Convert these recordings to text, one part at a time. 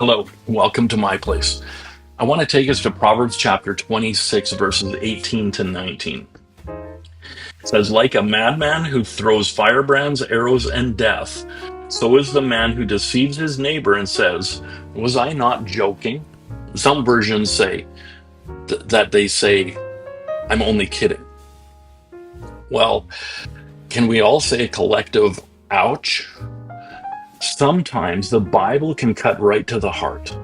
Hello, welcome to my place. I want to take us to Proverbs chapter 26, verses 18 to 19. It says, like a madman who throws firebrands, arrows, and death, so is the man who deceives his neighbor and says, was I not joking? Some versions say that they say, I'm only kidding. Well, can we all say a collective ouch? Sometimes the Bible can cut right to the heart.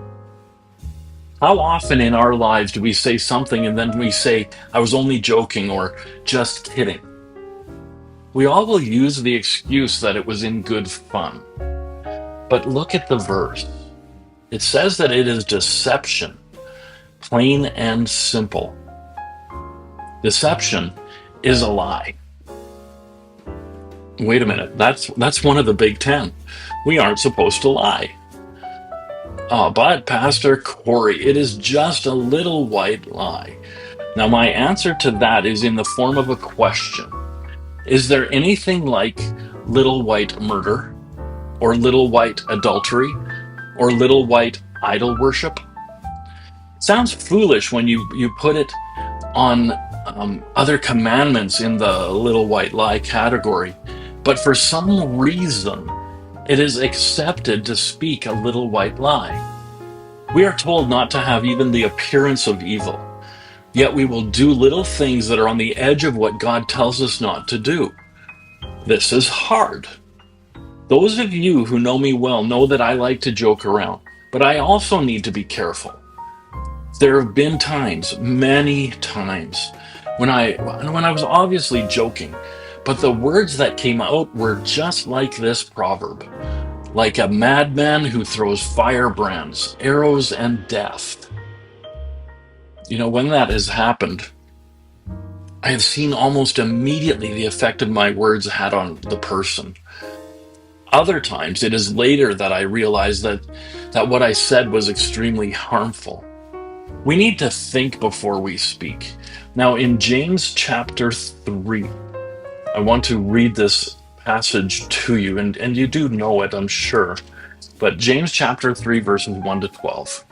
How often in our lives do we say something and then we say, I was only joking or just kidding? We all will use the excuse that it was in good fun. But look at the verse. It says that it is deception, plain and simple. Deception is a lie. Wait a minute, that's one of the big 10. We aren't supposed to lie. But Pastor Cory, it is just a little white lie. Now, my answer to that is in the form of a question. Is there anything like little white murder, or little white adultery, or little white idol worship? It sounds foolish when you put it on other commandments in the little white lie category, but for some reason, it is accepted to speak a little white lie. We are told not to have even the appearance of evil. Yet we will do little things that are on the edge of what God tells us not to do. This is hard. Those of you who know me well know that I like to joke around, but I also need to be careful. There have been times, many times, when I was obviously joking, but the words that came out were just like this proverb. Like a madman who throws firebrands, arrows, and death. When that has happened, I have seen almost immediately the effect my words had on the person. Other times, it is later that I realize that what I said was extremely harmful. We need to think before we speak. Now, in James chapter 3, I want to read this passage to you, and you do know it, I'm sure. But James chapter 3, verses 1 to 12.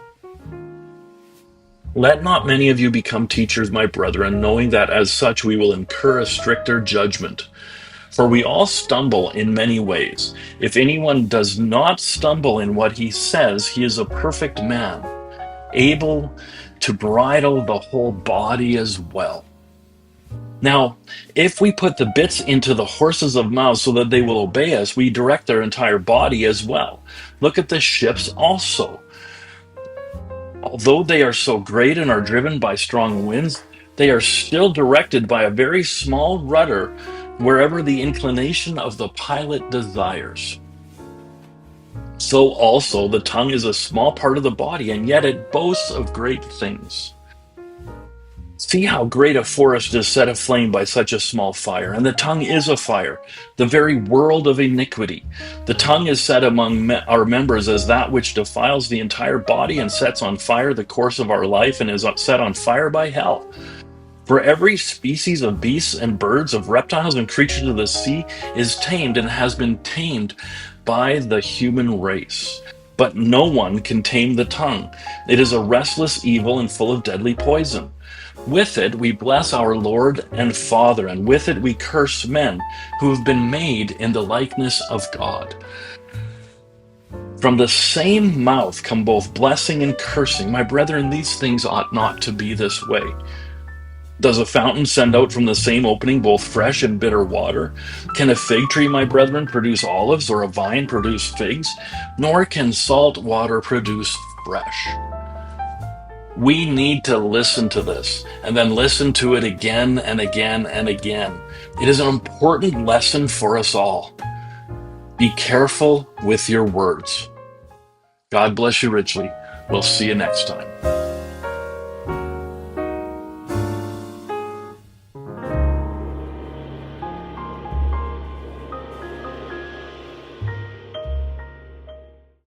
Let not many of you become teachers, my brethren, knowing that as such we will incur a stricter judgment. For we all stumble in many ways. If anyone does not stumble in what he says, he is a perfect man, able to bridle the whole body as well. Now, if we put the bits into the horses' of mouths so that they will obey us, we direct their entire body as well. Look at the ships also. Although they are so great and are driven by strong winds, they are still directed by a very small rudder wherever the inclination of the pilot desires. So also the tongue is a small part of the body, and yet it boasts of great things. See how great a forest is set aflame by such a small fire, and the tongue is a fire, the very world of iniquity. The tongue is set among our members as that which defiles the entire body and sets on fire the course of our life and is set on fire by hell. For every species of beasts and birds, of reptiles and creatures of the sea is tamed and has been tamed by the human race. But no one can tame the tongue. It is a restless evil and full of deadly poison. With it we bless our Lord and Father, and with it we curse men who have been made in the likeness of God. From the same mouth come both blessing and cursing. My brethren, these things ought not to be this way. Does a fountain send out from the same opening both fresh and bitter water? Can a fig tree, my brethren, produce olives, or a vine produce figs? Nor can salt water produce fresh. We need to listen to this, and then listen to it again and again and again. It is an important lesson for us all. Be careful with your words. God bless you richly. We'll see you next time.